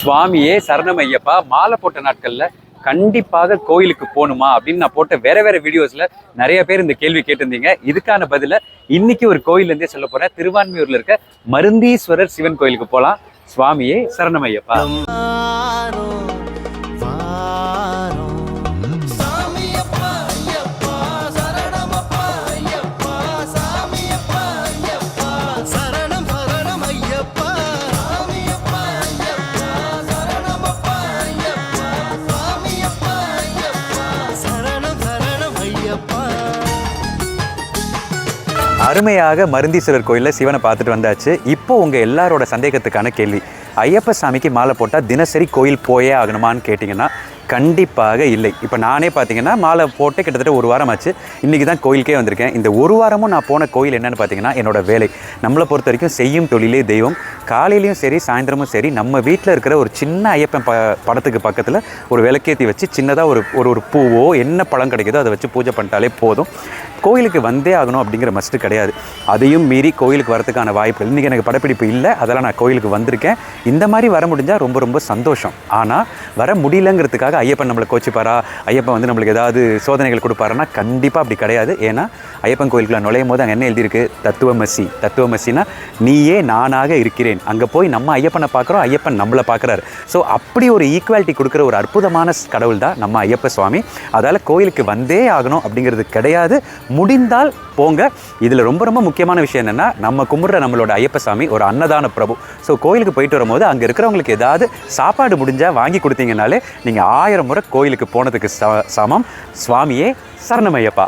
சுவாமியே சரணம் ஐயப்பா. மாலை போட்ட நாட்கள்ல கண்டிப்பாக கோயிலுக்கு போகணுமா அப்படின்னு நான் போட்ட வேற வீடியோஸ்ல நிறைய பேர் இந்த கேள்வி கேட்டிருந்தீங்க. இதுக்கான பதில இன்னைக்கு ஒரு கோயில்ல இருந்தே சொல்ல போறேன். திருவான்மியூர்ல இருக்க மருந்தீஸ்வரர் சிவன் கோயிலுக்கு போலாம். சுவாமியே சரணம் ஐயப்பா. அருமையாக மருந்தீஸ்வரர் கோயிலில் சிவனை பார்த்துட்டு வந்தாச்சு. இப்போ உங்கள் எல்லாரோட சந்தேகத்துக்கான கேள்வி, ஐயப்ப சாமிக்கு மாலை போட்டால் தினசரி கோயில் போயே ஆகணுமான்னு கேட்டிங்கன்னா கண்டிப்பாக இல்லை. இப்போ நானே பார்த்தீங்கன்னா மாலை போட்டு கிட்டத்தட்ட ஒரு வாரம் ஆச்சு. இன்றைக்கி தான் கோயிலுக்கே வந்திருக்கேன். இந்த ஒரு வாரமும் நான் போன கோயில் என்னென்னு பார்த்தீங்கன்னா என்னோடய வேலை. நம்மளை பொறுத்த வரைக்கும் செய்யும் தொழிலே தெய்வம். காலையிலையும் சரி சாயந்தரமும் சரி நம்ம வீட்டில் இருக்கிற ஒரு சின்ன ஐயப்பன் படத்துக்கு பக்கத்தில் ஒரு விளக்கேற்றி வச்சு சின்னதாக ஒரு பூவோ என்ன பழம் கிடைக்குதோ அதை வச்சு பூஜை பண்ணிட்டாலே போதும். கோயிலுக்கு வந்தே ஆகணும் அப்படிங்கிற மஸ்ட்டு கிடையாது. அதையும் மீறி கோயிலுக்கு வரதுக்கான வாய்ப்பு இன்றைக்கி எனக்கு படப்பிடிப்பு இல்லை, அதெல்லாம் நான் கோயிலுக்கு வந்திருக்கேன். இந்த மாதிரி வர முடிஞ்சால் ரொம்ப சந்தோஷம். ஆனால் வர முடியலங்கிறதுக்காக ஐயப்பன் நம்மளை கோச்சிப்பாரா, ஐயப்பன் வந்து நம்மளுக்கு ஏதாவது சோதனைகள் கொடுப்பாருன்னா கண்டிப்பாக அப்படி கிடையாது. ஏன்னா ஐயப்பன் கோயிலுக்குள்ள நுழையும் போது அங்கே என்ன எழுதியிருக்கு, தத்துவமசினா நீயே நானாக இருக்கிறேன். அங்கே போய் நம்ம ஐயப்பனை பார்க்குறோம், ஐயப்பன் நம்மளை பார்க்குறாரு. ஸோ அப்படி ஒரு ஈக்குவாலிட்டி கொடுக்குற ஒரு அற்புதமான கடவுள் தான் நம்ம ஐயப்ப சுவாமி. அதால் கோயிலுக்கு வந்தே ஆகணும் அப்படிங்கிறது கிடையாது. முடிந்தால் போங்க. இதில் ரொம்ப முக்கியமான விஷயம் என்னென்னா, நம்ம கும்பிட்ற நம்மளோட ஐயப்ப சாமி ஒரு அன்னதான பிரபு. ஸோ கோயிலுக்கு போயிட்டு வரும்போது அங்கே இருக்கிறவங்களுக்கு ஏதாவது சாப்பாடு முடிஞ்சால் வாங்கி கொடுத்தீங்கனாலே நீங்கள் 1000 முறை கோயிலுக்கு போனதுக்கு சமம். சுவாமியே சரணம் ஐயப்பா.